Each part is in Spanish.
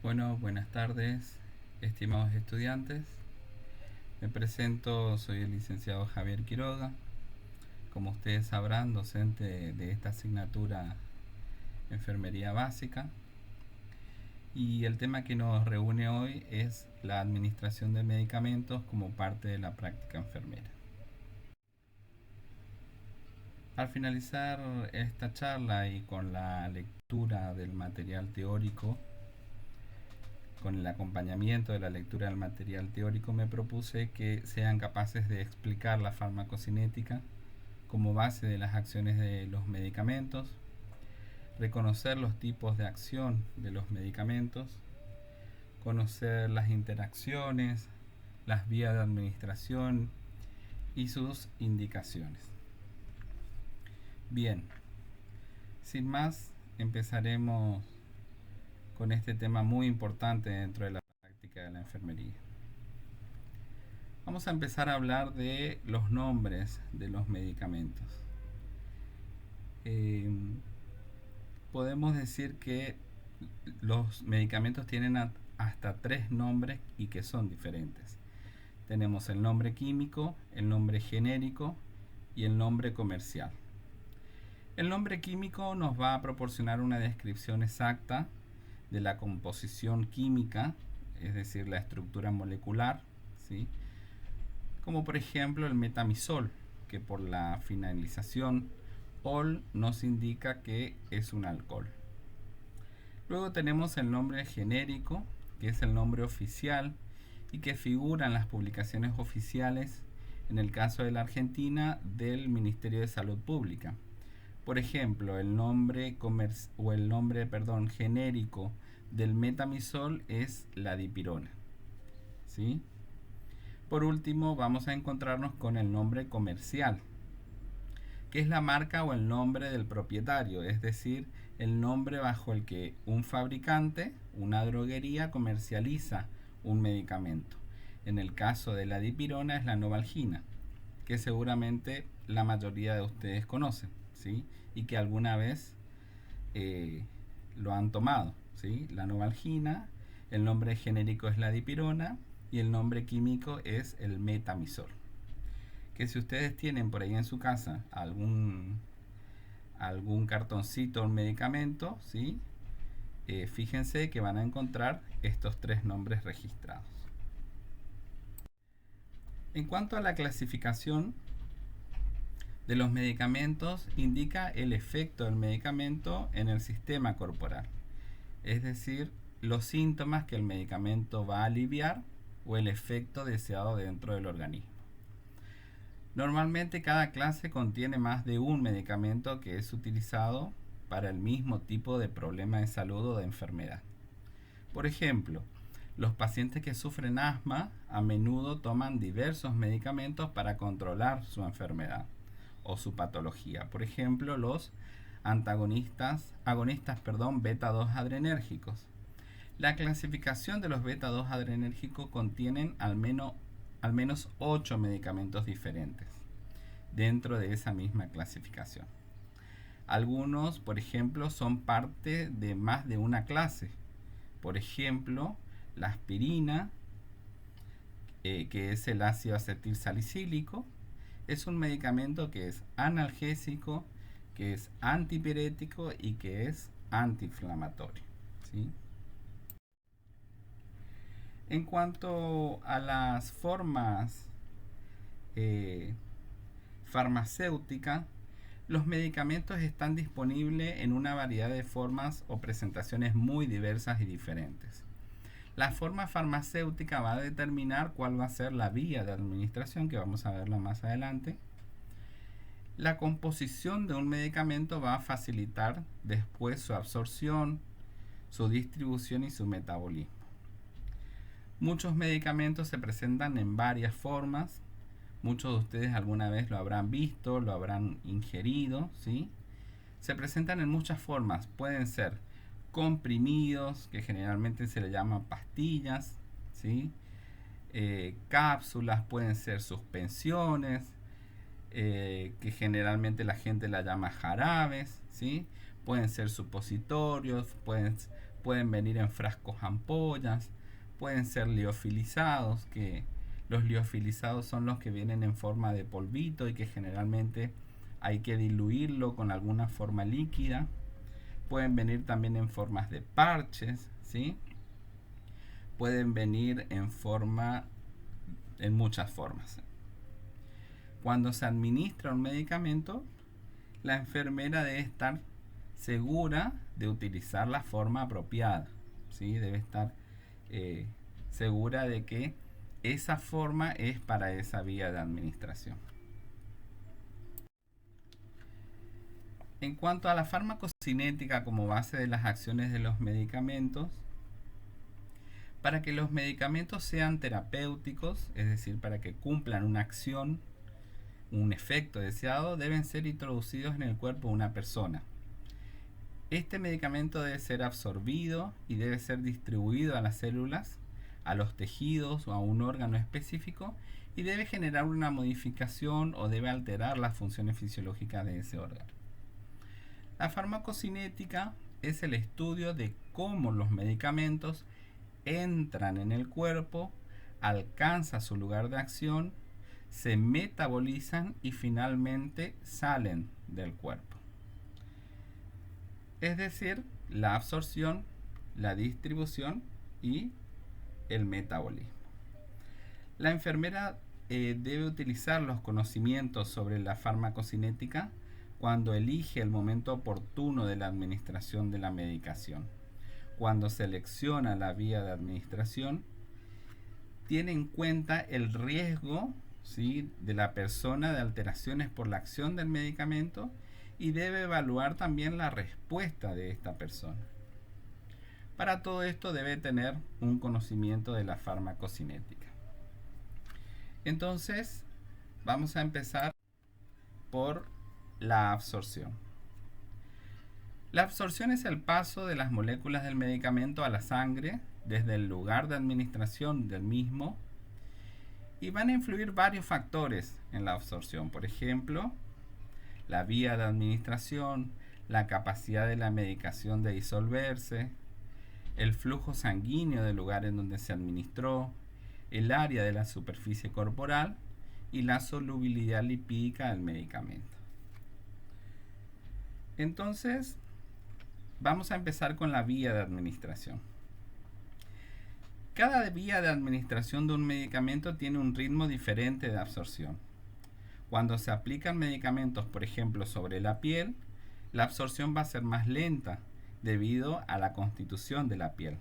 Bueno, buenas tardes, estimados estudiantes. Me presento, soy el licenciado Javier Quiroga. Como ustedes sabrán, docente de esta asignatura Enfermería Básica. Y el tema que nos reúne hoy es la administración de medicamentos como parte de la práctica enfermera. Al finalizar esta charla y con la lectura del material teórico, con el acompañamiento de la lectura del material teórico, me propuse que sean capaces de explicar la farmacocinética como base de las acciones de los medicamentos, reconocer los tipos de acción de los medicamentos, conocer las interacciones, las vías de administración y sus indicaciones. Bien, sin más, empezaremos con este tema muy importante dentro de la práctica de la enfermería. Vamos a empezar a hablar de los nombres de los medicamentos. Podemos decir que los medicamentos tienen hasta 3 nombres y que son diferentes. Tenemos el nombre químico, el nombre genérico y el nombre comercial. El nombre químico nos va a proporcionar una descripción exacta de la composición química, es decir, la estructura molecular, ¿sí? Como por ejemplo el metamizol, que por la finalización ol nos indica que es un alcohol. Luego tenemos el nombre genérico, que es el nombre oficial y que figura en las publicaciones oficiales, en el caso de la Argentina, del Ministerio de Salud Pública. Por ejemplo, el nombre genérico del metamizol es la dipirona, ¿sí? Por último, vamos a encontrarnos con el nombre comercial, que es la marca o el nombre del propietario, es decir, el nombre bajo el que un fabricante, una droguería, comercializa un medicamento. En el caso de la dipirona es la Novalgina, que seguramente la mayoría de ustedes conocen, ¿sí? Y que alguna vez lo han tomado, ¿sí? La Novalgina, el nombre genérico es la dipirona y el nombre químico es el metamizol. Que si ustedes tienen por ahí en su casa algún cartoncito, un medicamento, ¿sí? Fíjense que van a encontrar estos 3 nombres registrados. En cuanto a la clasificación de los medicamentos, indica el efecto del medicamento en el sistema corporal, es decir, los síntomas que el medicamento va a aliviar o el efecto deseado dentro del organismo. Normalmente cada clase contiene más de un medicamento que es utilizado para el mismo tipo de problema de salud o de enfermedad. Por ejemplo, los pacientes que sufren asma a menudo toman diversos medicamentos para controlar su enfermedad o su patología. Por ejemplo, los agonistas beta-2 adrenérgicos. La clasificación de los beta-2 adrenérgicos contienen al menos 8 medicamentos diferentes dentro de esa misma clasificación. Algunos, por ejemplo, son parte de más de una clase. Por ejemplo, la aspirina, que es el ácido acetil salicílico, es un medicamento que es analgésico, que es antipirético y que es antiinflamatorio, ¿sí? En cuanto a las formas farmacéuticas, los medicamentos están disponibles en una variedad de formas o presentaciones muy diversas y diferentes. La forma farmacéutica va a determinar cuál va a ser la vía de administración, que vamos a verlo más adelante. La composición de un medicamento va a facilitar después su absorción, su distribución y su metabolismo. Muchos medicamentos se presentan en varias formas. Muchos de ustedes alguna vez lo habrán visto, lo habrán ingerido, ¿sí? Se presentan en muchas formas. Pueden ser comprimidos, que generalmente se le llaman pastillas, ¿sí? Cápsulas, pueden ser suspensiones, que generalmente la gente la llama jarabes, ¿sí? Pueden ser supositorios, pueden venir en frascos ampollas, pueden ser liofilizados, que los liofilizados son los que vienen en forma de polvito y que generalmente hay que diluirlo con alguna forma líquida. Pueden venir también en formas de parches, ¿sí? Pueden venir en muchas formas. Cuando se administra un medicamento, la enfermera debe estar segura de utilizar la forma apropiada, ¿sí? Debe estar segura de que esa forma es para esa vía de administración. En cuanto a la farmacocinética como base de las acciones de los medicamentos, para que los medicamentos sean terapéuticos, es decir, para que cumplan una acción, un efecto deseado, deben ser introducidos en el cuerpo de una persona. Este medicamento debe ser absorbido y debe ser distribuido a las células, a los tejidos o a un órgano específico y debe generar una modificación o debe alterar las funciones fisiológicas de ese órgano. La farmacocinética es el estudio de cómo los medicamentos entran en el cuerpo, alcanzan su lugar de acción, se metabolizan y finalmente salen del cuerpo. Es decir, la absorción, la distribución y el metabolismo. La enfermera debe utilizar los conocimientos sobre la farmacocinética cuando elige el momento oportuno de la administración de la medicación. Cuando selecciona la vía de administración, tiene en cuenta el riesgo, ¿sí?, de la persona de alteraciones por la acción del medicamento y debe evaluar también la respuesta de esta persona. Para todo esto debe tener un conocimiento de la farmacocinética. Entonces, vamos a empezar por la absorción. La absorción es el paso de las moléculas del medicamento a la sangre desde el lugar de administración del mismo y van a influir varios factores en la absorción. Por ejemplo, la vía de administración, la capacidad de la medicación de disolverse, el flujo sanguíneo del lugar en donde se administró, el área de la superficie corporal y la solubilidad lipídica del medicamento. Entonces, vamos a empezar con la vía de administración. Cada vía de administración de un medicamento tiene un ritmo diferente de absorción. Cuando se aplican medicamentos, por ejemplo, sobre la piel, la absorción va a ser más lenta debido a la constitución de la piel.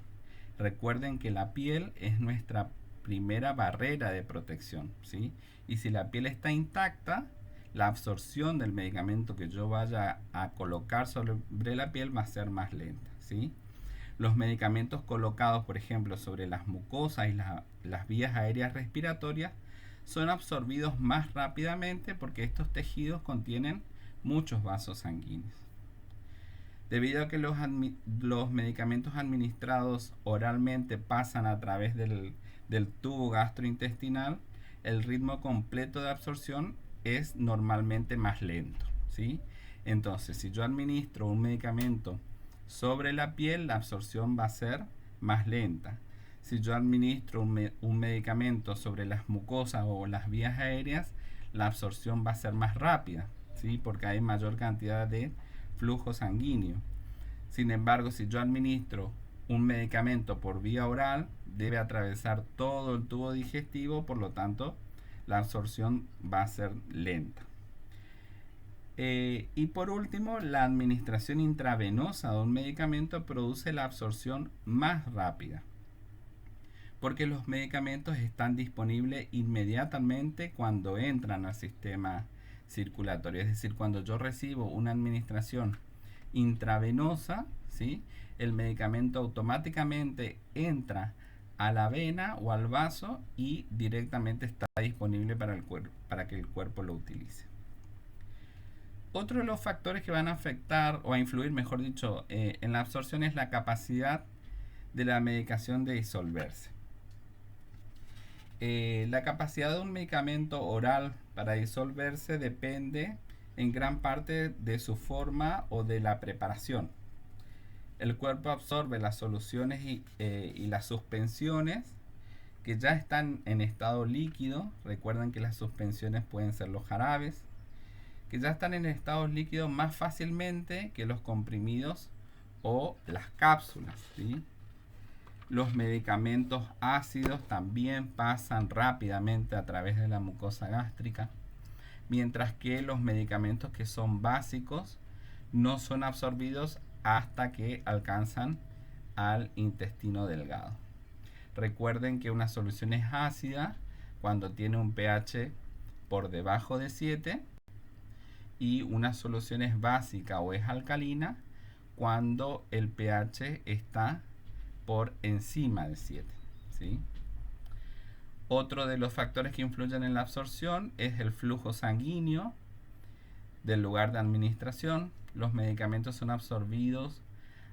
Recuerden que la piel es nuestra primera barrera de protección, ¿sí? Y si la piel está intacta, la absorción del medicamento que yo vaya a colocar sobre la piel va a ser más lenta, ¿sí? Los medicamentos colocados, por ejemplo, sobre las mucosas y las vías aéreas respiratorias son absorbidos más rápidamente porque estos tejidos contienen muchos vasos sanguíneos. Debido a que los medicamentos administrados oralmente pasan a través del tubo gastrointestinal, el ritmo completo de absorción es normalmente más lento, ¿sí? Entonces, si yo administro un medicamento sobre la piel, la absorción va a ser más lenta. Si yo administro un medicamento sobre las mucosas o las vías aéreas, la absorción va a ser más rápida, ¿sí? Porque hay mayor cantidad de flujo sanguíneo. Sin embargo, si yo administro un medicamento por vía oral, debe atravesar todo el tubo digestivo, por lo tanto, la absorción va a ser lenta. Y por último, la administración intravenosa de un medicamento produce la absorción más rápida, porque los medicamentos están disponibles inmediatamente cuando entran al sistema circulatorio. Es decir, cuando yo recibo una administración intravenosa, ¿sí?, el medicamento automáticamente entra a la vena o al vaso y directamente está disponible para que el cuerpo lo utilice. Otro de los factores que van a afectar o a influir, mejor dicho, en la absorción es la capacidad de la medicación de disolverse. La capacidad de un medicamento oral para disolverse depende en gran parte de su forma o de la preparación. el cuerpo absorbe las soluciones y las suspensiones que ya están en estado líquido. Recuerden que las suspensiones pueden ser los jarabes, que ya están en estado líquido más fácilmente que los comprimidos o las cápsulas, ¿sí? Los medicamentos ácidos también pasan rápidamente a través de la mucosa gástrica, mientras que los medicamentos que son básicos no son absorbidos hasta que alcanzan al intestino delgado. Recuerden que una solución es ácida cuando tiene un pH por debajo de 7 y una solución es básica o es alcalina cuando el pH está por encima de 7, ¿sí? Otro de los factores que influyen en la absorción es el flujo sanguíneo del lugar de administración. Los medicamentos son absorbidos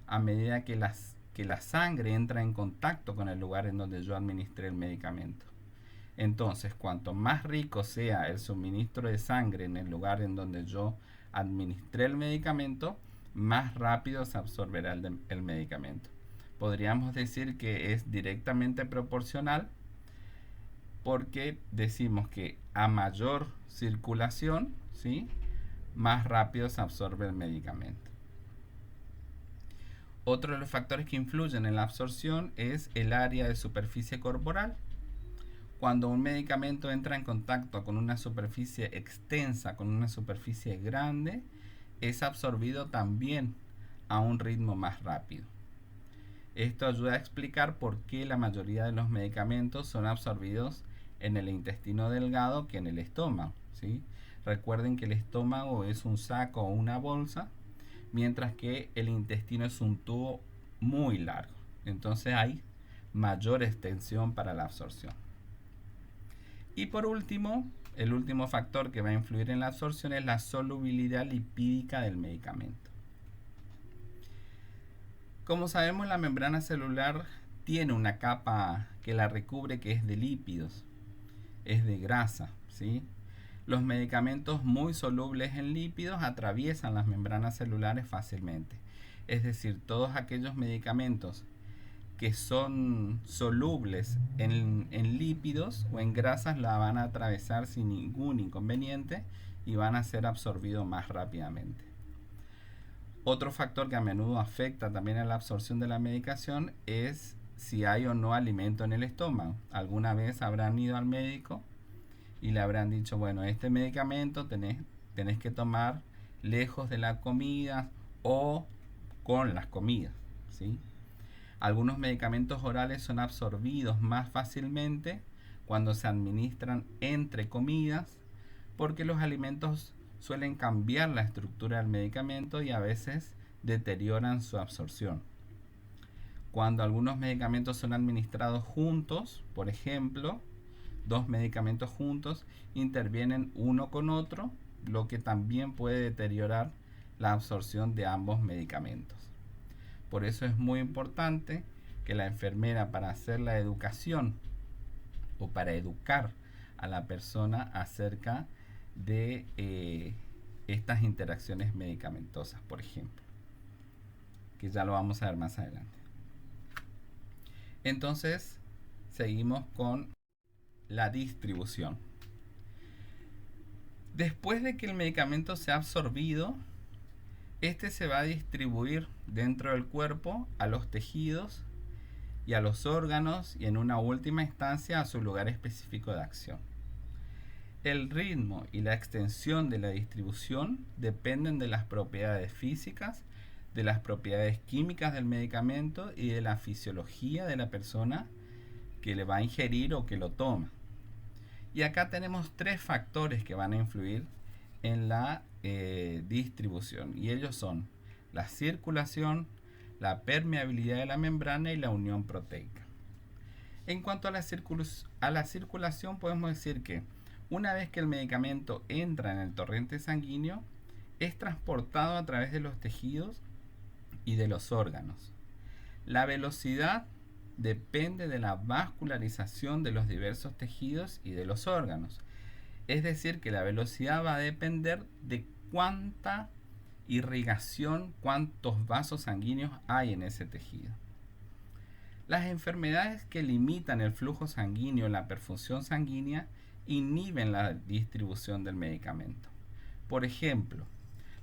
a medida que la sangre entra en contacto con el lugar en donde yo administré el medicamento. Entonces, cuanto más rico sea el suministro de sangre en el lugar en donde yo administré el medicamento, más rápido se absorberá el medicamento. Podríamos decir que es directamente proporcional, porque decimos que a mayor circulación, ¿sí?, más rápido se absorbe el medicamento. Otro de los factores que influyen en la absorción es el área de superficie corporal. Cuando un medicamento entra en contacto con una superficie extensa, con una superficie grande, es absorbido también a un ritmo más rápido. Esto ayuda a explicar por qué la mayoría de los medicamentos son absorbidos en el intestino delgado que en el estómago, ¿sí? Recuerden que el estómago es un saco o una bolsa, mientras que el intestino es un tubo muy largo. Entonces hay mayor extensión para la absorción. Y por último, el último factor que va a influir en la absorción es la solubilidad lipídica del medicamento. Como sabemos, la membrana celular tiene una capa que la recubre que es de lípidos, es de grasa, ¿sí? Los medicamentos muy solubles en lípidos atraviesan las membranas celulares fácilmente. Es decir, todos aquellos medicamentos que son solubles en lípidos o en grasas la van a atravesar sin ningún inconveniente y van a ser absorbidos más rápidamente. Otro factor que a menudo afecta también a la absorción de la medicación es si hay o no alimento en el estómago. Alguna vez habrán ido al médico y le habrán dicho, bueno, este medicamento tenés que tomar lejos de la comida o con las comidas, ¿sí? Algunos medicamentos orales son absorbidos más fácilmente cuando se administran entre comidas, porque los alimentos suelen cambiar la estructura del medicamento y a veces deterioran su absorción. Cuando algunos medicamentos son administrados juntos, por ejemplo, dos medicamentos juntos intervienen uno con otro, lo que también puede deteriorar la absorción de ambos medicamentos. Por eso es muy importante que la enfermera, para hacer la educación o para educar a la persona acerca de estas interacciones medicamentosas, por ejemplo, que ya lo vamos a ver más adelante. Entonces, seguimos con la distribución. Después de que el medicamento sea absorbido, este se va a distribuir dentro del cuerpo a los tejidos y a los órganos y en una última instancia a su lugar específico de acción. El ritmo y la extensión de la distribución dependen de las propiedades físicas, de las propiedades químicas del medicamento y de la fisiología de la persona que le va a ingerir o que lo toma. Y acá tenemos tres factores que van a influir en la distribución, y ellos son la circulación, la permeabilidad de la membrana y la unión proteica. En cuanto a la circulación, podemos decir que una vez que el medicamento entra en el torrente sanguíneo, es transportado a través de los tejidos y de los órganos. La velocidad depende de la vascularización de los diversos tejidos y de los órganos. Es decir, que la velocidad va a depender de cuánta irrigación, cuántos vasos sanguíneos hay en ese tejido. Las enfermedades que limitan el flujo sanguíneo, la perfusión sanguínea, inhiben la distribución del medicamento. Por ejemplo,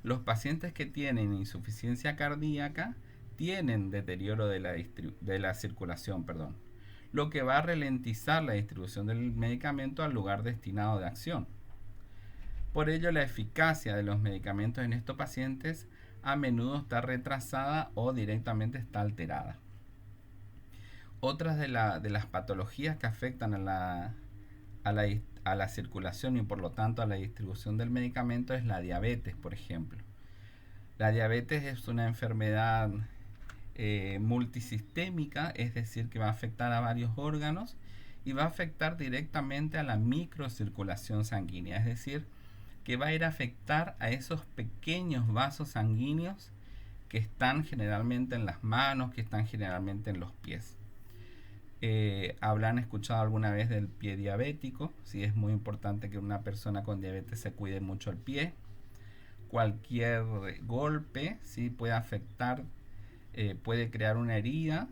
los pacientes que tienen insuficiencia cardíaca tienen deterioro de la circulación, lo que va a ralentizar la distribución del medicamento al lugar destinado de acción. Por ello, la eficacia de los medicamentos en estos pacientes a menudo está retrasada o directamente está alterada. Otras de las patologías que afectan a la circulación y por lo tanto a la distribución del medicamento es la diabetes, por ejemplo. La diabetes es una enfermedad multisistémica, es decir, que va a afectar a varios órganos y va a afectar directamente a la microcirculación sanguínea, es decir, que va a ir a afectar a esos pequeños vasos sanguíneos que están generalmente en las manos, que están generalmente en los pies. Habrán escuchado alguna vez del pie diabético. Sí, es muy importante que una persona con diabetes se cuide mucho el pie. Cualquier golpe, sí, puede afectar, puede crear una herida,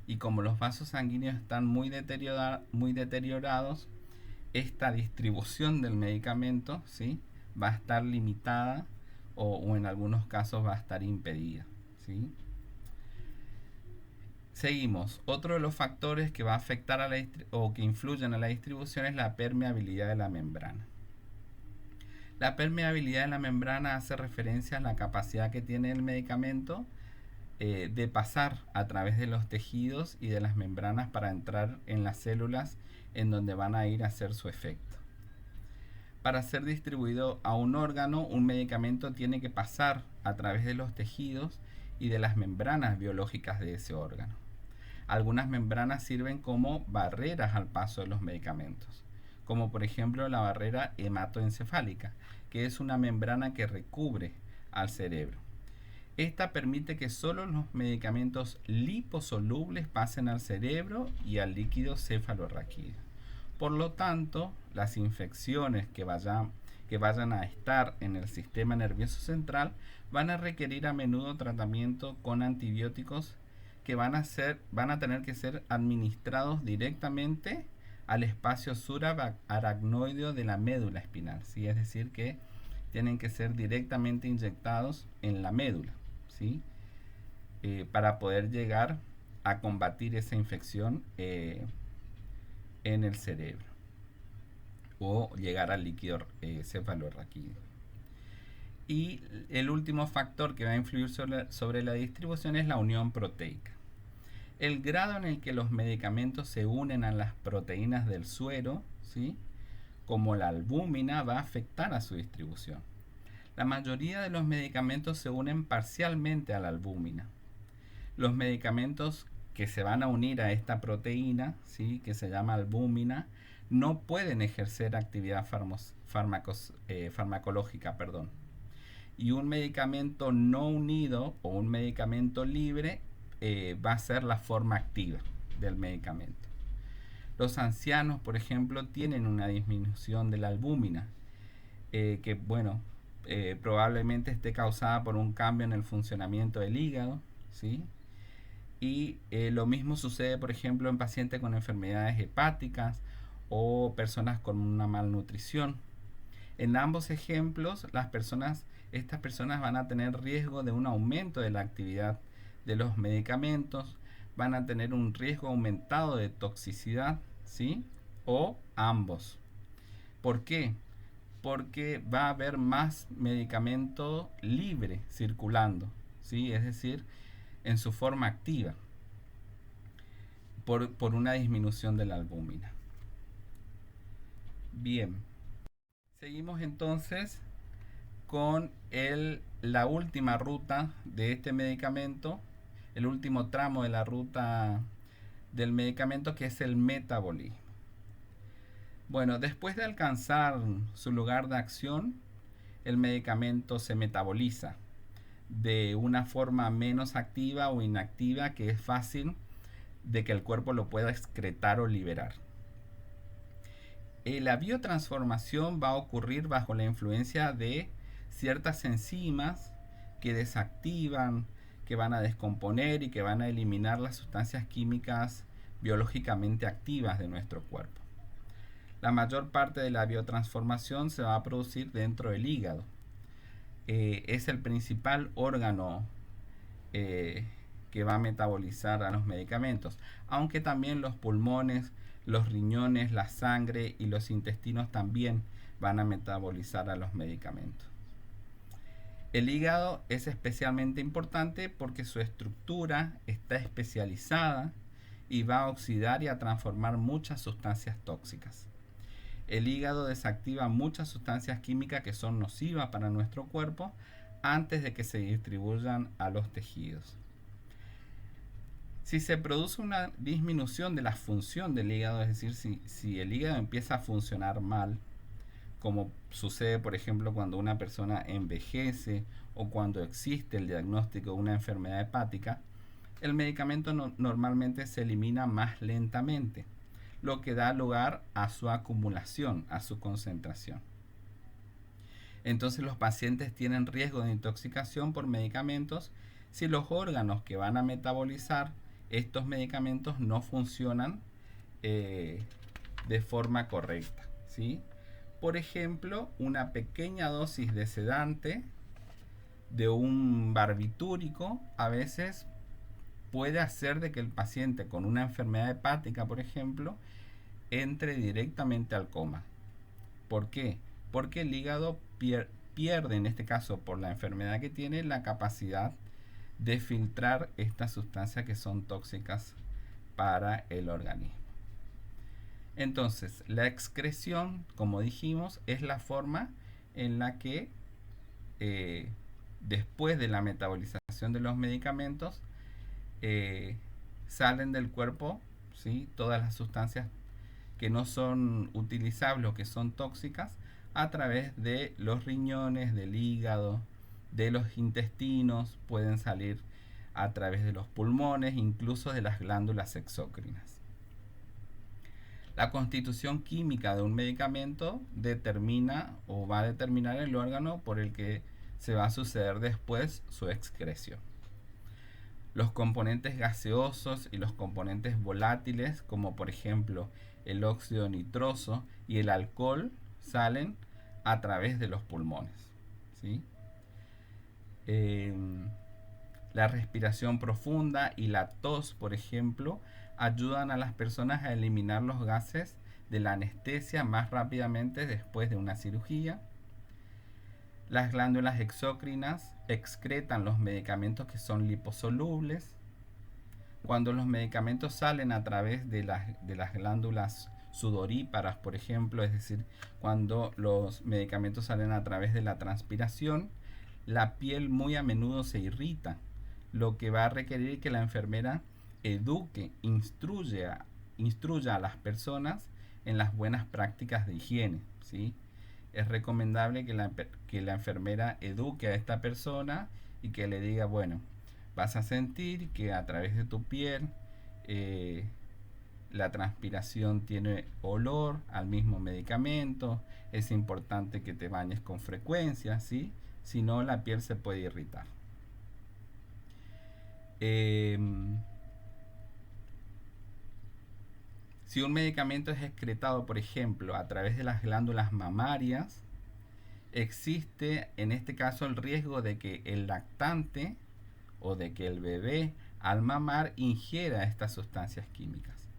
y como los vasos sanguíneos están muy deteriorados, esta distribución del medicamento, ¿sí?, va a estar limitada o en algunos casos va a estar impedida, ¿sí? Seguimos. Otro de los factores que va a afectar o que influyen a la distribución es la permeabilidad de la membrana. La permeabilidad de la membrana hace referencia a la capacidad que tiene el medicamento de pasar a través de los tejidos y de las membranas para entrar en las células en donde van a ir a hacer su efecto. Para ser distribuido a un órgano, un medicamento tiene que pasar a través de los tejidos y de las membranas biológicas de ese órgano. Algunas membranas sirven como barreras al paso de los medicamentos, como por ejemplo la barrera hematoencefálica, que es una membrana que recubre al cerebro. Esta permite que solo los medicamentos liposolubles pasen al cerebro y al líquido cefalorraquídeo. Por lo tanto, las infecciones que vayan a estar en el sistema nervioso central van a requerir a menudo tratamiento con antibióticos que van a tener que ser administrados directamente al espacio subaracnoideo de la médula espinal, ¿sí? Es decir, que tienen que ser directamente inyectados en la médula, ¿sí? Para poder llegar a combatir esa infección en el cerebro o llegar al líquido cefalorraquídeo. Y el último factor que va a influir sobre la distribución es la unión proteica. El grado en el que los medicamentos se unen a las proteínas del suero, ¿sí?, como la albúmina, va a afectar a su distribución. La mayoría de los medicamentos se unen parcialmente a la albúmina. Los medicamentos que se van a unir a esta proteína, ¿sí?, que se llama albúmina, no pueden ejercer actividad farmacológica. Y un medicamento no unido o un medicamento libre va a ser la forma activa del medicamento. Los ancianos, por ejemplo, tienen una disminución de la albúmina, que probablemente esté causada por un cambio en el funcionamiento del hígado, ¿sí? Y lo mismo sucede, por ejemplo, en pacientes con enfermedades hepáticas o personas con una malnutrición. En ambos ejemplos, estas personas van a tener riesgo de un aumento de la actividad de los medicamentos, van a tener un riesgo aumentado de toxicidad, ¿sí?, o ambos. ¿Por qué? Porque va a haber más medicamento libre circulando, ¿sí?, es decir, en su forma activa, por una disminución de la albúmina. Bien, seguimos entonces con la última ruta de este medicamento, el último tramo de la ruta del medicamento, que es el metabolismo. Bueno, después de alcanzar su lugar de acción, el medicamento se metaboliza de una forma menos activa o inactiva, que es fácil de que el cuerpo lo pueda excretar o liberar. La biotransformación va a ocurrir bajo la influencia de ciertas enzimas que desactivan, que van a descomponer y que van a eliminar las sustancias químicas biológicamente activas de nuestro cuerpo. La mayor parte de la biotransformación se va a producir dentro del hígado. Es el principal órgano que va a metabolizar a los medicamentos, aunque también los pulmones, los riñones, la sangre y los intestinos también van a metabolizar a los medicamentos. El hígado es especialmente importante porque su estructura está especializada y va a oxidar y a transformar muchas sustancias tóxicas. El hígado desactiva muchas sustancias químicas que son nocivas para nuestro cuerpo antes de que se distribuyan a los tejidos. Si se produce una disminución de la función del hígado, es decir, si el hígado empieza a funcionar mal, como sucede por ejemplo cuando una persona envejece o cuando existe el diagnóstico de una enfermedad hepática, el medicamento normalmente se elimina más lentamente, lo que da lugar a su acumulación, a su concentración. Entonces los pacientes tienen riesgo de intoxicación por medicamentos si los órganos que van a metabolizar estos medicamentos no funcionan de forma correcta, ¿sí? Por ejemplo, una pequeña dosis de sedante de un barbitúrico a veces puede hacer de que el paciente con una enfermedad hepática, por ejemplo, entre directamente al coma. ¿Por qué? Porque el hígado pierde, en este caso por la enfermedad que tiene, la capacidad de filtrar estas sustancias que son tóxicas para el organismo. Entonces, la excreción, como dijimos, es la forma en la que después de la metabolización de los medicamentos salen del cuerpo, ¿sí?, todas las sustancias que no son utilizables o que son tóxicas a través de los riñones, del hígado, de los intestinos, pueden salir a través de los pulmones, incluso de las glándulas exócrinas. La constitución química de un medicamento determina o va a determinar el órgano por el que se va a suceder después su excreción. Los componentes gaseosos y los componentes volátiles, como por ejemplo el óxido nitroso y el alcohol, salen a través de los pulmones, ¿sí? La respiración profunda y la tos, por ejemplo, ayudan a las personas a eliminar los gases de la anestesia más rápidamente después de una cirugía. Las glándulas exócrinas excretan los medicamentos que son liposolubles. Cuando los medicamentos salen a través de las glándulas sudoríparas, por ejemplo, es decir, cuando los medicamentos salen a través de la transpiración, la piel muy a menudo se irrita, lo que va a requerir que la enfermera eduque, instruya a las personas en las buenas prácticas de higiene, ¿sí? Es recomendable que la enfermera eduque a esta persona y que le diga, bueno, vas a sentir que a través de tu piel la transpiración tiene olor al mismo medicamento, es importante que te bañes con frecuencia, ¿sí? Si no, la piel se puede irritar. Si un medicamento es excretado, por ejemplo, a través de las glándulas mamarias, existe en este caso el riesgo de que el lactante o de que el bebé al mamar ingiera estas sustancias químicas.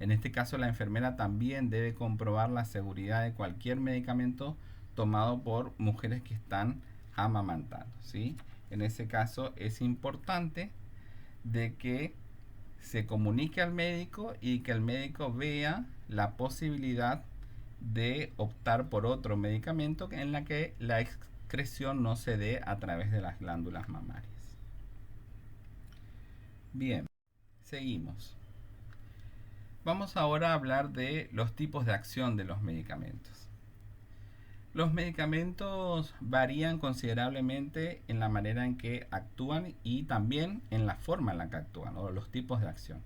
En este caso, la enfermera también debe comprobar la seguridad de cualquier medicamento tomado por mujeres que están amamantando, ¿sí? En ese caso es importante de que se comunique al médico y que el médico vea la posibilidad de optar por otro medicamento en la que la excreción no se dé a través de las glándulas mamarias. Bien, seguimos. Vamos ahora a hablar de los tipos de acción de los medicamentos. Los medicamentos varían considerablemente en la manera en que actúan y también en la forma en la que actúan o los tipos de acción.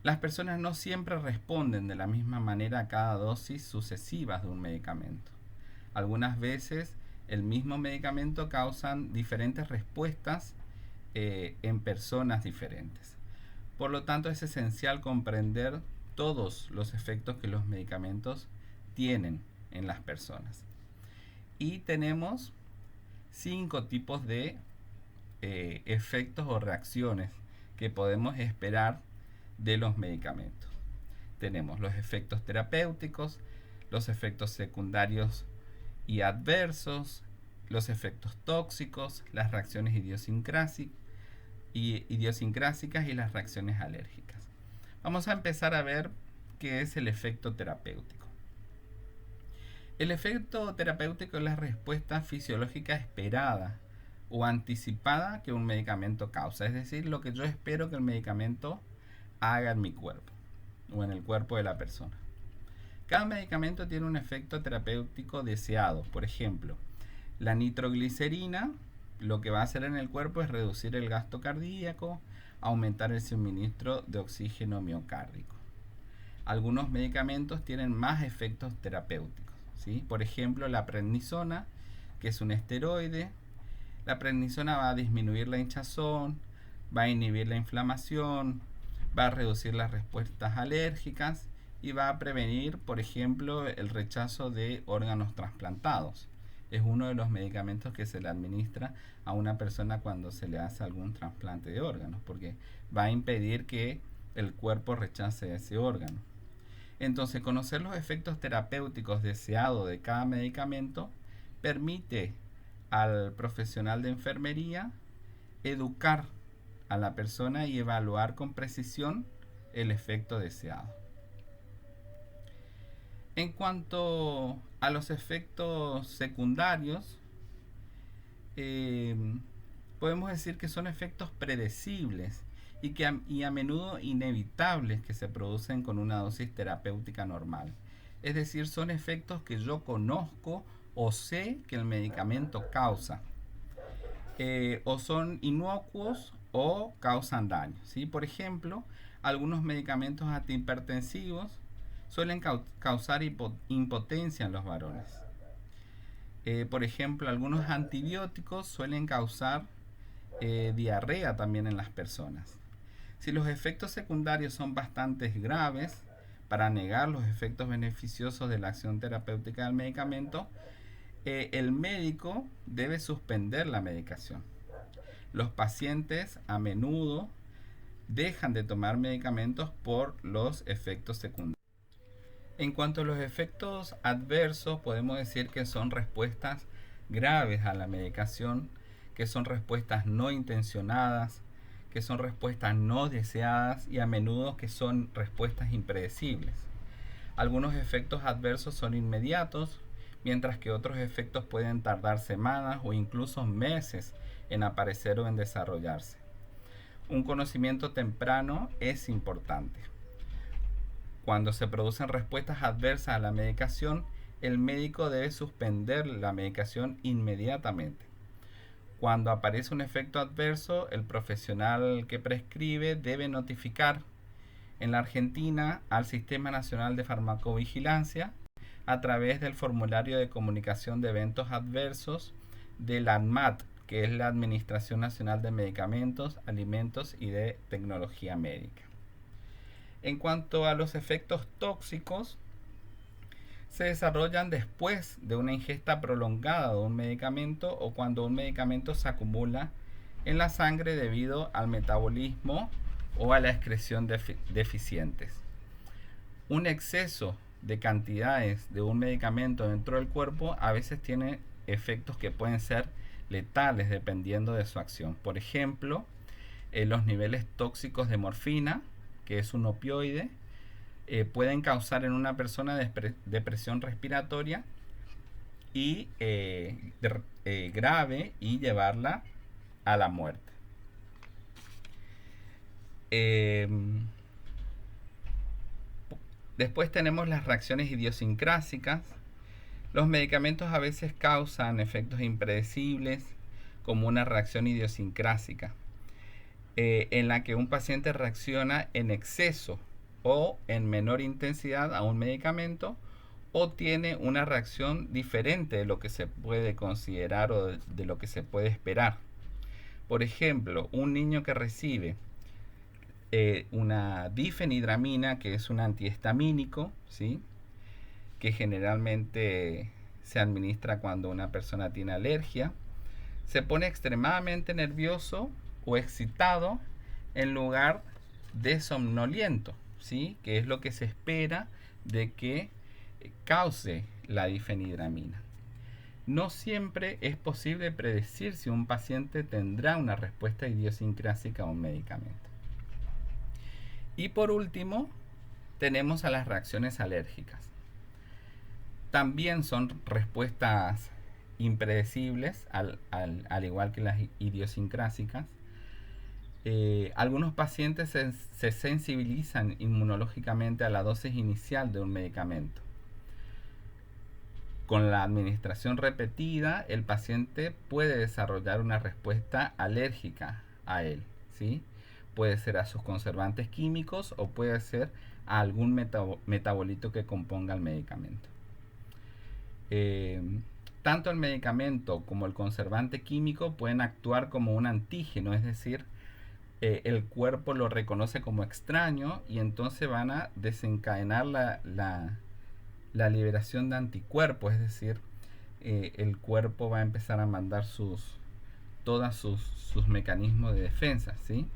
Las personas no siempre responden de la misma manera a cada dosis sucesivas de un medicamento. Algunas veces el mismo medicamento causan diferentes respuestas en personas diferentes. Por lo tanto, es esencial comprender todos los efectos que los medicamentos tienen en las personas. Y tenemos 5 tipos de efectos o reacciones que podemos esperar de los medicamentos. Tenemos los efectos terapéuticos, los efectos secundarios y adversos, los efectos tóxicos, las reacciones idiosincrásicas y las reacciones alérgicas. Vamos a empezar a ver qué es el efecto terapéutico. El efecto terapéutico es la respuesta fisiológica esperada o anticipada que un medicamento causa, es decir, lo que yo espero que el medicamento haga en mi cuerpo o en el cuerpo de la persona. Cada medicamento tiene un efecto terapéutico deseado. Por ejemplo, la nitroglicerina lo que va a hacer en el cuerpo es reducir el gasto cardíaco, aumentar el suministro de oxígeno miocárdico. Algunos medicamentos tienen más efectos terapéuticos, ¿sí? Por ejemplo, la prednisona, que es un esteroide. La prednisona va a disminuir la hinchazón, va a inhibir la inflamación, va a reducir las respuestas alérgicas y va a prevenir, por ejemplo, el rechazo de órganos trasplantados. Es uno de los medicamentos que se le administra a una persona cuando se le hace algún trasplante de órganos, porque va a impedir que el cuerpo rechace ese órgano. Entonces, conocer los efectos terapéuticos deseados de cada medicamento permite al profesional de enfermería educar a la persona y evaluar con precisión el efecto deseado. En cuanto a los efectos secundarios, podemos decir que son efectos predecibles y a menudo inevitables que se producen con una dosis terapéutica normal. Es decir, son efectos que yo conozco o sé que el medicamento causa. O son inocuos o causan daño, ¿sí? Por ejemplo, algunos medicamentos antihipertensivos suelen causar impotencia en los varones. Por ejemplo, algunos antibióticos suelen causar diarrea también en las personas. Si los efectos secundarios son bastante graves, para negar los efectos beneficiosos de la acción terapéutica del medicamento, el médico debe suspender la medicación. Los pacientes a menudo dejan de tomar medicamentos por los efectos secundarios. En cuanto a los efectos adversos, podemos decir que son respuestas graves a la medicación, que son respuestas no intencionadas, que son respuestas no deseadas y a menudo que son respuestas impredecibles. Algunos efectos adversos son inmediatos, mientras que otros efectos pueden tardar semanas o incluso meses en aparecer o en desarrollarse. Un conocimiento temprano es importante. Cuando se producen respuestas adversas a la medicación, el médico debe suspender la medicación inmediatamente. Cuando aparece un efecto adverso, el profesional que prescribe debe notificar en la Argentina al Sistema Nacional de Farmacovigilancia a través del formulario de comunicación de eventos adversos de la ANMAT, que es la Administración Nacional de Medicamentos, Alimentos y de Tecnología Médica. En cuanto a los efectos tóxicos, se desarrollan después de una ingesta prolongada de un medicamento o cuando un medicamento se acumula en la sangre debido al metabolismo o a la excreción deficientes. Un exceso de cantidades de un medicamento dentro del cuerpo a veces tiene efectos que pueden ser letales dependiendo de su acción. Por ejemplo, los niveles tóxicos de morfina, que es un opioide, pueden causar en una persona depresión respiratoria y grave y llevarla a la muerte. Después tenemos las reacciones idiosincrásicas. Los medicamentos a veces causan efectos impredecibles, como una reacción idiosincrásica, en la que un paciente reacciona en exceso o en menor intensidad a un medicamento o tiene una reacción diferente de lo que se puede considerar o de lo que se puede esperar. Por ejemplo, un niño que recibe una difenhidramina, que es un antihistamínico, ¿sí? Que generalmente se administra cuando una persona tiene alergia, se pone extremadamente nervioso o excitado en lugar de somnoliento, ¿sí? Que es lo que se espera de que cause la difenhidramina. No siempre es posible predecir si un paciente tendrá una respuesta idiosincrásica a un medicamento. Y por último, tenemos a las reacciones alérgicas. También son respuestas impredecibles, al igual que las idiosincrásicas. Algunos pacientes se sensibilizan inmunológicamente a la dosis inicial de un medicamento. Con la administración repetida, el paciente puede desarrollar una respuesta alérgica a él, ¿sí? Puede ser a sus conservantes químicos o puede ser a algún metabolito que componga el medicamento. Tanto el medicamento como el conservante químico pueden actuar como un antígeno, es decir, el cuerpo lo reconoce como extraño y entonces van a desencadenar la liberación de anticuerpos, es decir, el cuerpo va a empezar a mandar todos sus mecanismos de defensa, ¿sí?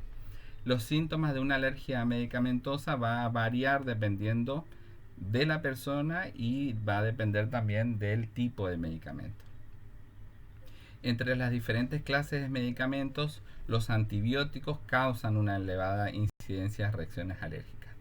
Los síntomas de una alergia medicamentosa va a variar dependiendo de la persona y va a depender también del tipo de medicamento. Entre las diferentes clases de medicamentos, los antibióticos causan una elevada incidencia de reacciones alérgicas.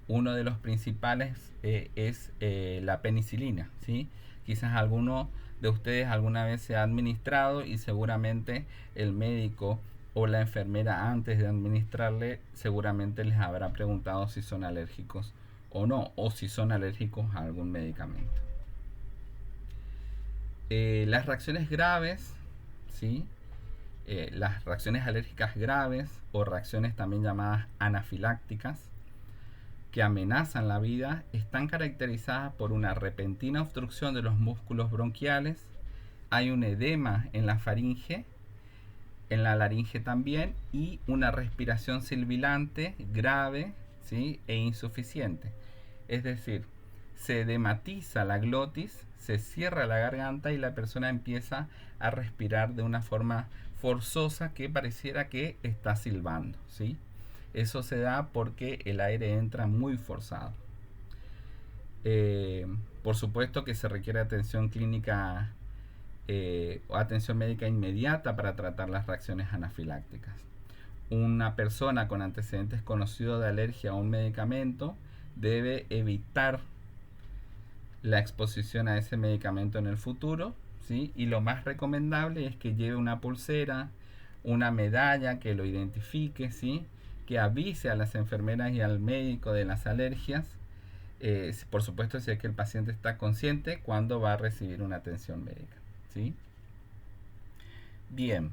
Uno de los principales es la penicilina, ¿sí? Quizás alguno de ustedes alguna vez se ha administrado y seguramente el médico o la enfermera antes de administrarle seguramente les habrá preguntado si son alérgicos o no, o si son alérgicos a algún medicamento. Las reacciones graves, ¿sí? Las reacciones alérgicas graves o reacciones también llamadas anafilácticas que amenazan la vida están caracterizadas por una repentina obstrucción de los músculos bronquiales, hay un edema en la faringe, en la laringe también, y una respiración sibilante grave, ¿sí? E insuficiente. Es decir, se edematiza la glotis, se cierra la garganta y la persona empieza a respirar de una forma forzosa que pareciera que está silbando, ¿sí? Eso se da porque el aire entra muy forzado. Por supuesto que se requiere atención clínica o atención médica inmediata para tratar las reacciones anafilácticas. Una persona con antecedentes conocidos de alergia a un medicamento debe evitar la exposición a ese medicamento en el futuro, ¿sí? Y lo más recomendable es que lleve una pulsera, una medalla que lo identifique, ¿sí? Que avise a las enfermeras y al médico de las alergias, por supuesto si es que el paciente está consciente cuando va a recibir una atención médica, ¿sí? Bien,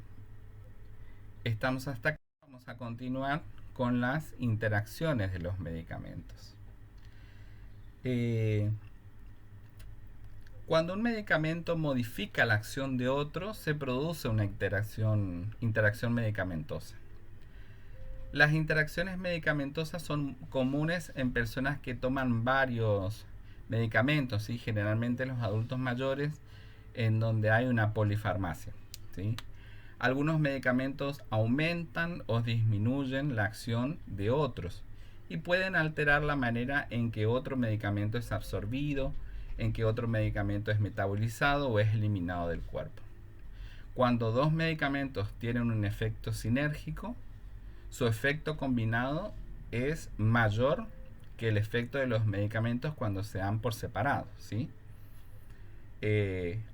estamos hasta acá, vamos a continuar con las interacciones de los medicamentos. Cuando un medicamento modifica la acción de otro, se produce una interacción medicamentosa. Las interacciones medicamentosas son comunes en personas que toman varios medicamentos, ¿sí? Generalmente los adultos mayores, en donde hay una polifarmacia, ¿sí? Algunos medicamentos aumentan o disminuyen la acción de otros y pueden alterar la manera en que otro medicamento es absorbido, en que otro medicamento es metabolizado o es eliminado del cuerpo. Cuando dos medicamentos tienen un efecto sinérgico, su efecto combinado es mayor que el efecto de los medicamentos cuando se dan por separado, ¿sí?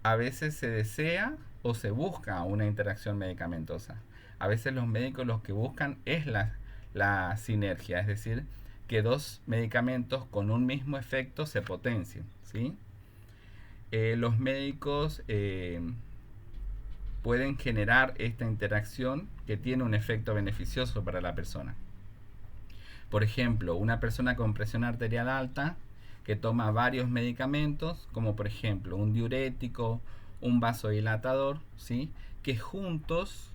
A veces se desea o se busca una interacción medicamentosa. A veces los médicos lo que buscan es la sinergia, es decir, que dos medicamentos con un mismo efecto se potencien, ¿sí? Los médicos pueden generar esta interacción que tiene un efecto beneficioso para la persona. Por ejemplo, una persona con presión arterial alta que toma varios medicamentos, como por ejemplo un diurético, un vasodilatador, ¿sí? Que juntos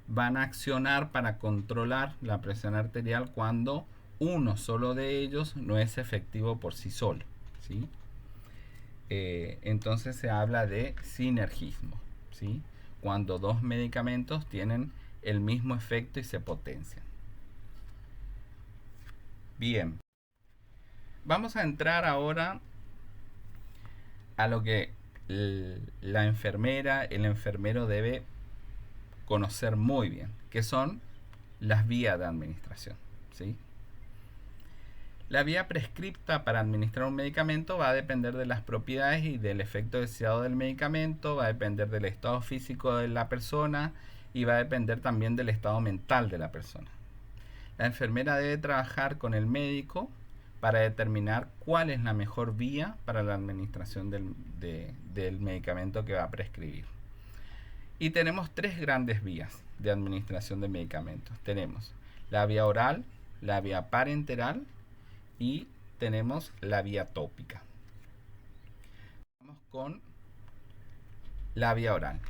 van a accionar para controlar la presión arterial cuando uno solo de ellos no es efectivo por sí solo, ¿sí? Entonces se habla de sinergismo, ¿sí? Cuando dos medicamentos tienen el mismo efecto y se potencian. Bien, vamos a entrar ahora a lo que la enfermera, el enfermero debe conocer muy bien, que son las vías de administración, ¿sí? La vía prescripta para administrar un medicamento va a depender de las propiedades y del efecto deseado del medicamento, va a depender del estado físico de la persona y va a depender también del estado mental de la persona. La enfermera debe trabajar con el médico para determinar cuál es la mejor vía para la administración del medicamento que va a prescribir. Y tenemos tres grandes vías de administración de medicamentos. Tenemos la vía oral, la vía parenteral y tenemos la vía tópica. Vamos con la vía oral.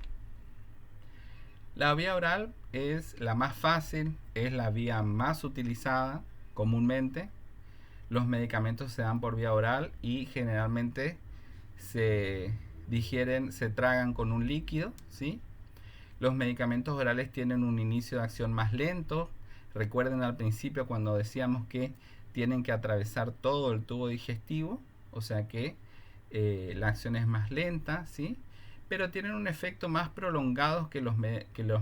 La vía oral es la más fácil, es la vía más utilizada comúnmente. Los medicamentos se dan por vía oral y generalmente se digieren, se tragan con un líquido, ¿sí? Los medicamentos orales tienen un inicio de acción más lento. Recuerden al principio cuando decíamos que tienen que atravesar todo el tubo digestivo, o sea que la acción es más lenta, ¿sí? Pero tienen un efecto más prolongado que los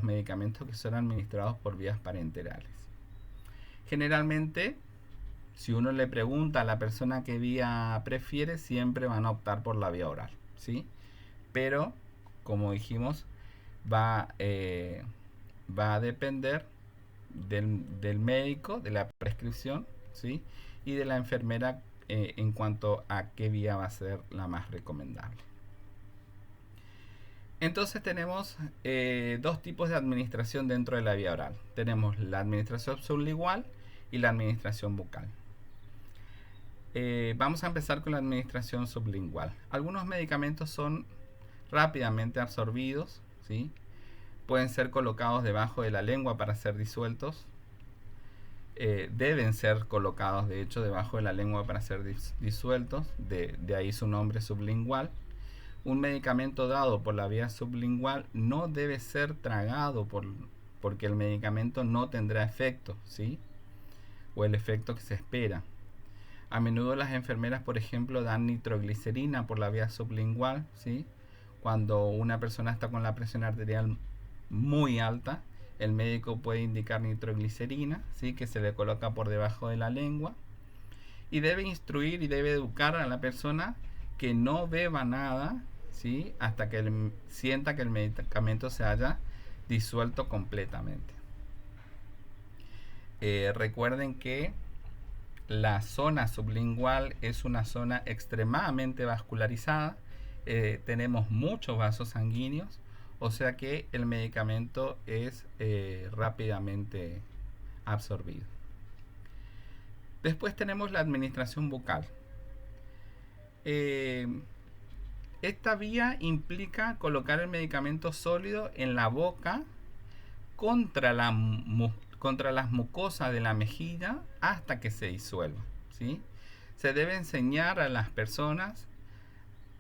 medicamentos que son administrados por vías parenterales. Generalmente, si uno le pregunta a la persona qué vía prefiere, siempre van a optar por la vía oral, ¿sí? Pero, como dijimos, va a depender del médico, de la prescripción, ¿sí? Y de la enfermera en cuanto a qué vía va a ser la más recomendable. Entonces tenemos dos tipos de administración dentro de la vía oral. Tenemos la administración sublingual y la administración bucal. Vamos a empezar con la administración sublingual. Algunos medicamentos son rápidamente absorbidos, ¿sí? Pueden ser colocados debajo de la lengua para ser disueltos. Deben ser colocados, de hecho, debajo de la lengua para ser disueltos. De ahí su nombre sublingual. Un medicamento dado por la vía sublingual no debe ser tragado porque el medicamento no tendrá efecto, ¿sí? O el efecto que se espera. A menudo las enfermeras, por ejemplo, dan nitroglicerina por la vía sublingual, ¿sí? Cuando una persona está con la presión arterial muy alta, el médico puede indicar nitroglicerina, ¿sí? Que se le coloca por debajo de la lengua. Y debe instruir y debe educar a la persona que no beba nada, ¿sí? Hasta que sienta que el medicamento se haya disuelto completamente. Recuerden que la zona sublingual es una zona extremadamente vascularizada. Tenemos muchos vasos sanguíneos, o sea que el medicamento es rápidamente absorbido. Después tenemos la administración bucal. Esta vía implica colocar el medicamento sólido en la boca contra las mucosas de la mejilla hasta que se disuelva, ¿sí? Se debe enseñar a las personas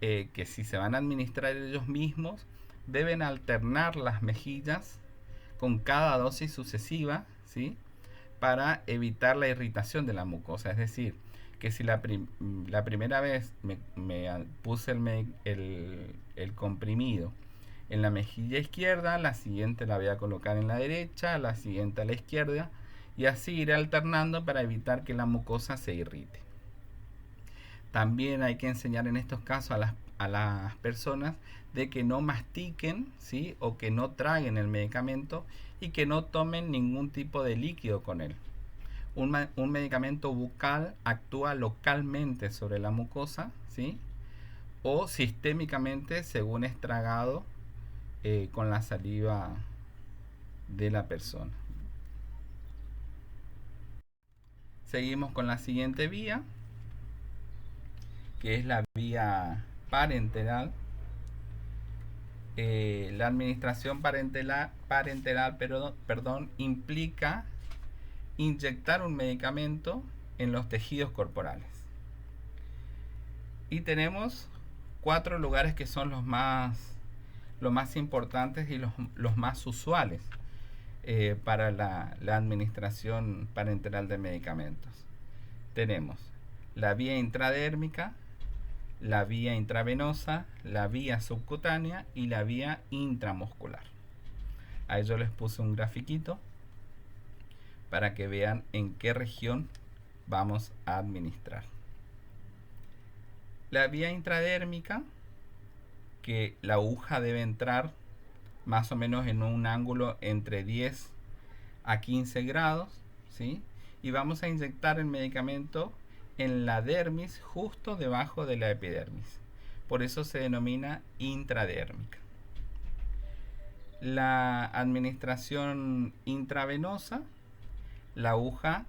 que si se van a administrar ellos mismos, deben alternar las mejillas con cada dosis sucesiva, ¿sí? Para evitar la irritación de la mucosa. Es decir, que si la primera vez me puse el comprimido en la mejilla izquierda, la siguiente la voy a colocar en la derecha, la siguiente a la izquierda, y así iré alternando para evitar que la mucosa se irrite. También hay que enseñar en estos casos a las personas de que no mastiquen, ¿sí? O que no traguen el medicamento y que no tomen ningún tipo de líquido con él. Un medicamento bucal actúa localmente sobre la mucosa, ¿sí? O sistémicamente según es tragado con la saliva de la persona. Seguimos con la siguiente vía. que es la vía parenteral. La administración parenteral, implica inyectar un medicamento en los tejidos corporales. Y tenemos 4 lugares que son los más importantes y los más usuales para la administración parenteral de medicamentos. Tenemos la vía intradérmica, la vía intravenosa, la vía subcutánea y la vía intramuscular. Ahí yo les puse un grafiquito para que vean en qué región vamos a administrar. La vía intradérmica, que la aguja debe entrar más o menos en un ángulo entre 10 a 15 grados, ¿sí? Y vamos a inyectar el medicamento en la dermis justo debajo de la epidermis. Por eso se denomina intradérmica. La administración intravenosa, la aguja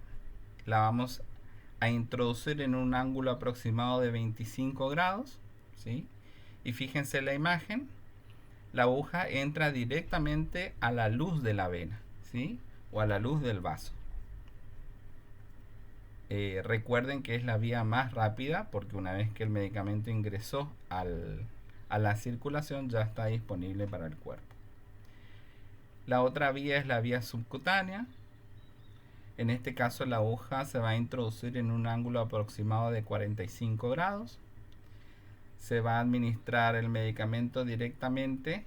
la vamos a introducir en un ángulo aproximado de 25 grados, ¿sí? Y fíjense en la imagen, la aguja entra directamente a la luz de la vena, ¿sí? O a la luz del vaso. Recuerden que es la vía más rápida porque una vez que el medicamento ingresó a la circulación ya está disponible para el cuerpo. La otra vía es la vía subcutánea. En este caso la aguja se va a introducir en un ángulo aproximado de 45 grados. Se va a administrar el medicamento directamente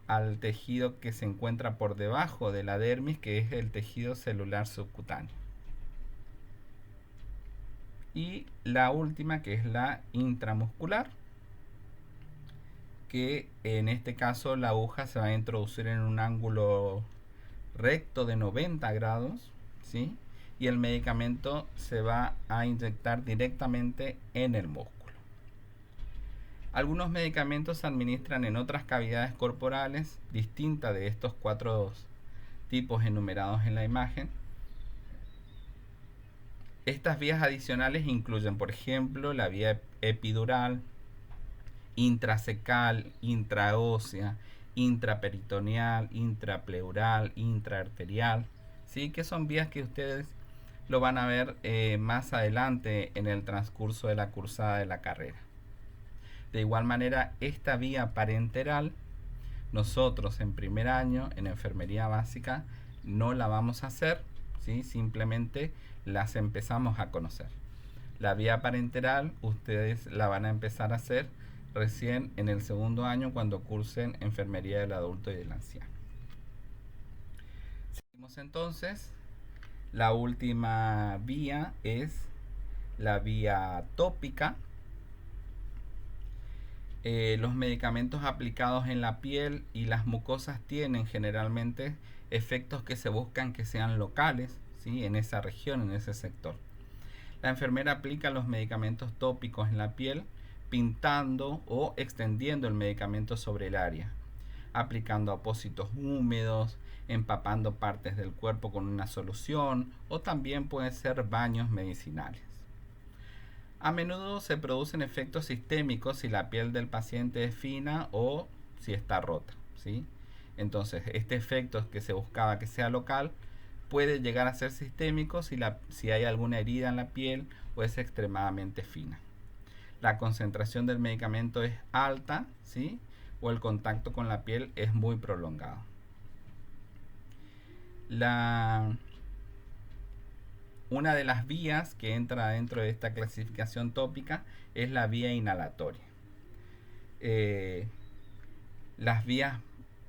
al tejido que se encuentra por debajo de la dermis, que es el tejido celular subcutáneo. Y la última, que es la intramuscular, que en este caso la aguja se va a introducir en un ángulo recto de 90 grados, ¿sí? Y el medicamento se va a inyectar directamente en el músculo. Algunos medicamentos se administran en otras cavidades corporales distintas de estos 4 tipos enumerados en la imagen. Estas vías adicionales incluyen, por ejemplo, la vía epidural, intracecal, intraósea, intraperitoneal, intrapleural, intraarterial, ¿sí? Que son vías que ustedes lo van a ver más adelante en el transcurso de la cursada de la carrera. De igual manera, esta vía parenteral, nosotros en primer año, en enfermería básica, no la vamos a hacer, ¿sí? Simplemente las empezamos a conocer. La vía parenteral, ustedes la van a empezar a hacer recién en el segundo año cuando cursen enfermería del adulto y del anciano. Seguimos entonces. La última vía es la vía tópica. Los medicamentos aplicados en la piel y las mucosas tienen generalmente efectos que se buscan que sean locales, ¿sí? En esa región, en ese sector. La enfermera aplica los medicamentos tópicos en la piel, pintando o extendiendo el medicamento sobre el área, aplicando apósitos húmedos, empapando partes del cuerpo con una solución o también pueden ser baños medicinales. A menudo se producen efectos sistémicos si la piel del paciente es fina o si está rota, ¿sí? Entonces, este efecto que se buscaba que sea local puede llegar a ser sistémico si hay alguna herida en la piel o es extremadamente fina. La concentración del medicamento es alta, ¿sí? O el contacto con la piel es muy prolongado. Una de las vías que entra dentro de esta clasificación tópica es la vía inhalatoria. Las vías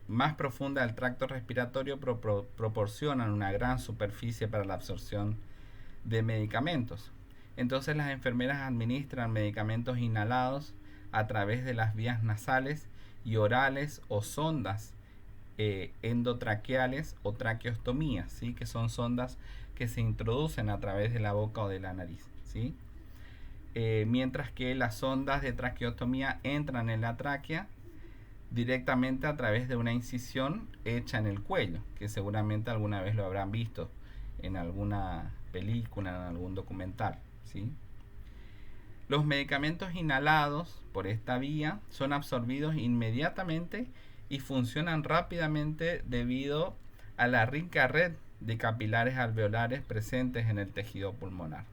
más profundas del tracto respiratorio proporcionan una gran superficie para la absorción de medicamentos. Entonces las enfermeras administran medicamentos inhalados a través de las vías nasales y orales o sondas endotraqueales o traqueostomías, ¿sí? Que son sondas que se introducen a través de la boca o de la nariz, ¿sí? Mientras que las sondas de traqueostomía entran en la tráquea directamente a través de una incisión hecha en el cuello, que seguramente alguna vez lo habrán visto en alguna película, en algún documental, ¿sí? Los medicamentos inhalados por esta vía son absorbidos inmediatamente y funcionan rápidamente debido a la rica red de capilares alveolares presentes en el tejido pulmonar.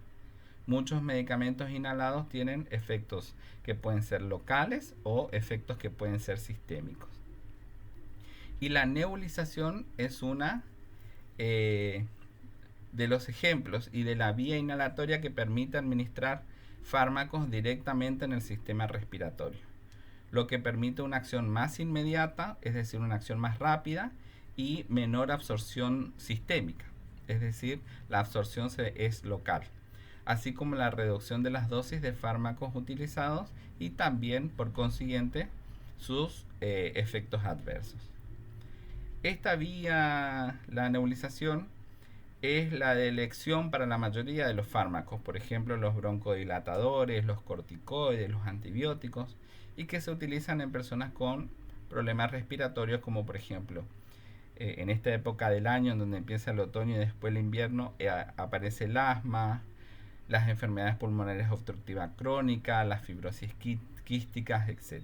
Muchos medicamentos inhalados tienen efectos que pueden ser locales o efectos que pueden ser sistémicos. Y la nebulización es una de los ejemplos y de la vía inhalatoria que permite administrar fármacos directamente en el sistema respiratorio, lo que permite una acción más inmediata, es decir, una acción más rápida y menor absorción sistémica, es decir, la absorción es local, así como la reducción de las dosis de fármacos utilizados y también, por consiguiente, sus efectos adversos. Esta vía, la nebulización, es la de elección para la mayoría de los fármacos, por ejemplo los broncodilatadores, los corticoides, los antibióticos, y que se utilizan en personas con problemas respiratorios como por ejemplo en esta época del año en donde empieza el otoño y después el invierno aparece el asma, las enfermedades pulmonares obstructivas crónicas, las fibrosis quísticas, etc.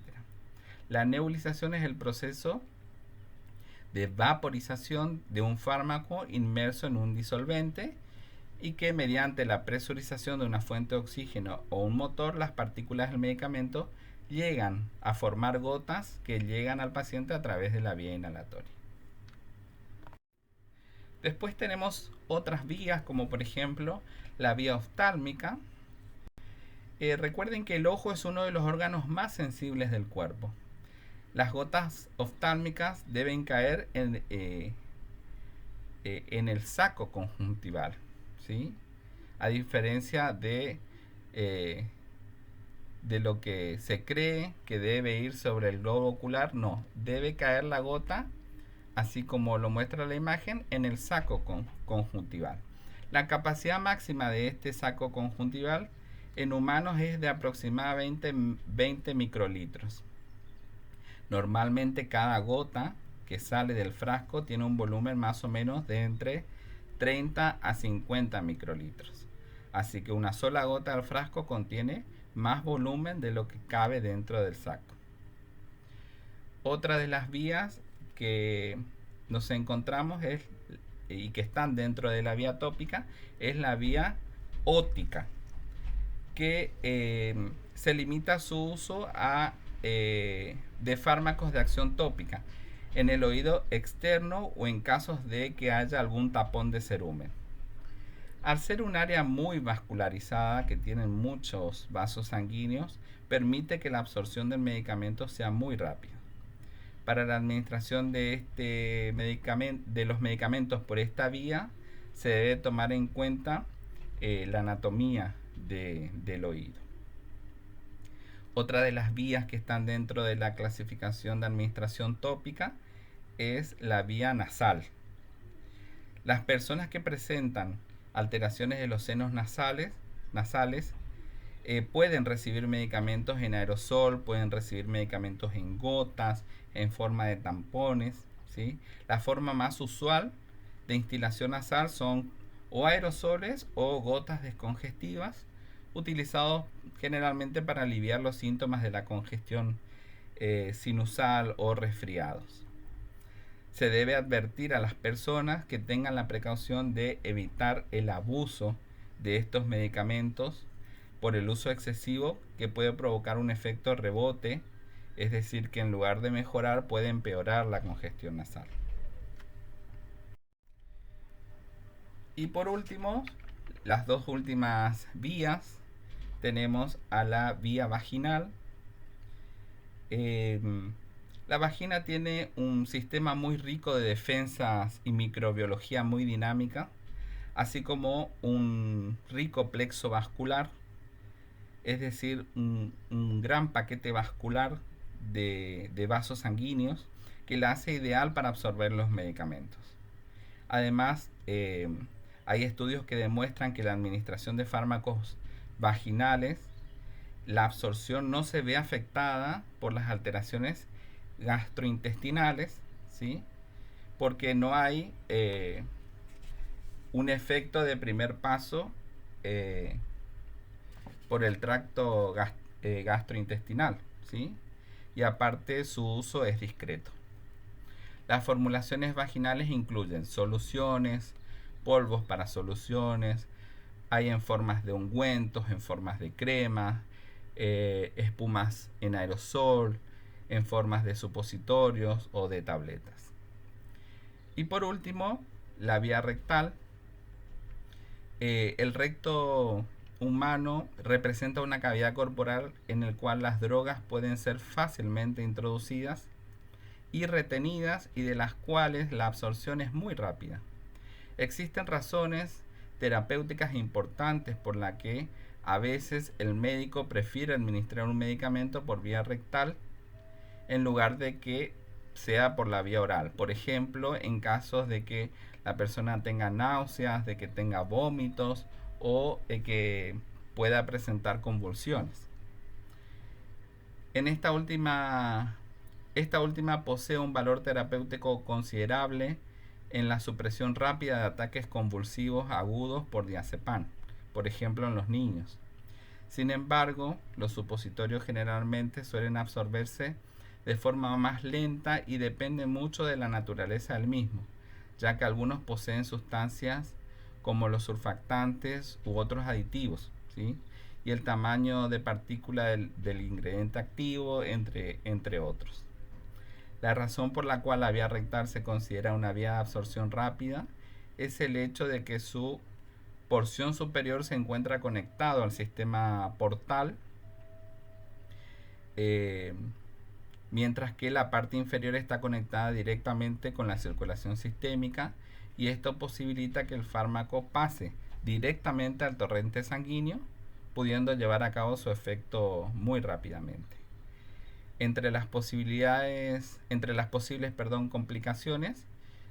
La nebulización es el proceso de vaporización de un fármaco inmerso en un disolvente y que mediante la presurización de una fuente de oxígeno o un motor, las partículas del medicamento llegan a formar gotas que llegan al paciente a través de la vía inhalatoria. Después tenemos otras vías como por ejemplo la vía oftálmica. Recuerden que el ojo es uno de los órganos más sensibles del cuerpo. Las gotas oftálmicas deben caer en el saco conjuntival, ¿sí? A diferencia de lo que se cree que debe ir sobre el globo ocular, no, debe caer la gota, así como lo muestra la imagen, en el saco conjuntival. La capacidad máxima de este saco conjuntival en humanos es de aproximadamente 20 microlitros. Normalmente cada gota que sale del frasco tiene un volumen más o menos de entre 30 a 50 microlitros. Así que una sola gota del frasco contiene más volumen de lo que cabe dentro del saco. Otra de las vías que nos encontramos y que están dentro de la vía tópica es la vía ótica, que se limita su uso a de fármacos de acción tópica en el oído externo o en casos de que haya algún tapón de cerumen. Al ser un área muy vascularizada que tiene muchos vasos sanguíneos, permite que la absorción del medicamento sea muy rápida. Para la administración de los medicamentos por esta vía se debe tomar en cuenta la anatomía del oído. Otra de las vías que están dentro de la clasificación de administración tópica es la vía nasal. Las personas que presentan alteraciones de los senos nasales pueden recibir medicamentos en aerosol, pueden recibir medicamentos en gotas, en forma de tampones, ¿sí? La forma más usual de instilación nasal son o aerosoles o gotas descongestivas, utilizados generalmente para aliviar los síntomas de la congestión sinusal o resfriados. Se debe advertir a las personas que tengan la precaución de evitar el abuso de estos medicamentos por el uso excesivo, que puede provocar un efecto rebote, es decir, que en lugar de mejorar puede empeorar la congestión nasal. Y por último, las dos últimas vías, tenemos a la vía vaginal. La vagina tiene un sistema muy rico de defensas y microbiología muy dinámica, así como un rico plexo vascular, es decir, un gran paquete vascular de vasos sanguíneos que la hace ideal para absorber los medicamentos. Además, hay estudios que demuestran que la administración de fármacos vaginales, la absorción no se ve afectada por las alteraciones gastrointestinales, ¿sí? Porque no hay un efecto de primer paso por el tracto gastrointestinal, ¿sí? Y aparte su uso es discreto. Las formulaciones vaginales incluyen soluciones, polvos para soluciones, hay en formas de ungüentos, en formas de cremas, espumas en aerosol, en formas de supositorios o de tabletas. Y por último, la vía rectal. El recto humano representa una cavidad corporal en el cual las drogas pueden ser fácilmente introducidas y retenidas y de las cuales la absorción es muy rápida. Existen razones terapéuticas importantes por las que a veces el médico prefiere administrar un medicamento por vía rectal en lugar de que sea por la vía oral. Por ejemplo, en casos de que la persona tenga náuseas, de que tenga vómitos o de que pueda presentar convulsiones. En esta última posee un valor terapéutico considerable en la supresión rápida de ataques convulsivos agudos por diazepam, por ejemplo en los niños. Sin embargo, los supositorios generalmente suelen absorberse de forma más lenta y depende mucho de la naturaleza del mismo, ya que algunos poseen sustancias como los surfactantes u otros aditivos, ¿sí? Y el tamaño de partícula del ingrediente activo, entre otros. La razón por la cual la vía rectal se considera una vía de absorción rápida es el hecho de que su porción superior se encuentra conectado al sistema portal, mientras que la parte inferior está conectada directamente con la circulación sistémica, y esto posibilita que el fármaco pase directamente al torrente sanguíneo, pudiendo llevar a cabo su efecto muy rápidamente. Entre las posibles complicaciones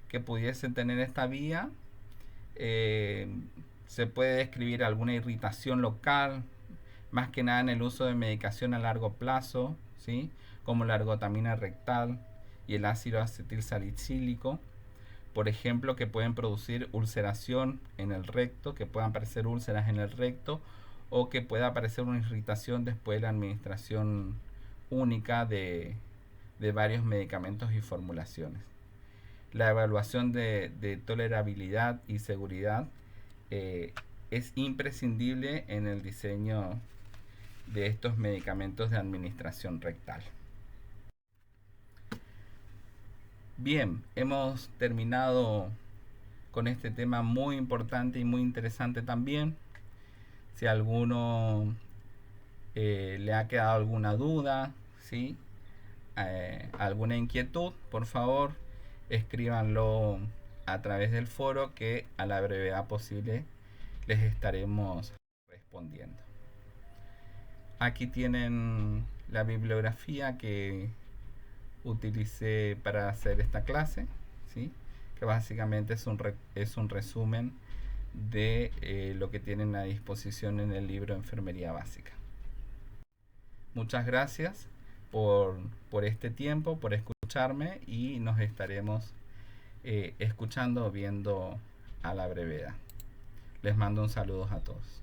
que pudiesen tener esta vía, se puede describir alguna irritación local, más que nada en el uso de medicación a largo plazo, ¿sí? Como la ergotamina rectal y el ácido acetilsalicílico, por ejemplo, que pueden producir ulceración en el recto, que puedan aparecer úlceras en el recto, o que pueda aparecer una irritación después de la administración única de varios medicamentos y formulaciones. La evaluación de tolerabilidad y seguridad es imprescindible en el diseño de estos medicamentos de administración rectal. Bien, hemos terminado con este tema muy importante y muy interesante también. Si a alguno le ha quedado alguna duda, ¿sí? Alguna inquietud, por favor, escríbanlo a través del foro, que a la brevedad posible les estaremos respondiendo. Aquí tienen la bibliografía que utilicé para hacer esta clase, ¿sí? Que básicamente es un resumen de lo que tienen a disposición en el libro Enfermería Básica. Muchas gracias por este tiempo, por escucharme, y nos estaremos escuchando o viendo a la brevedad. Les mando un saludo a todos.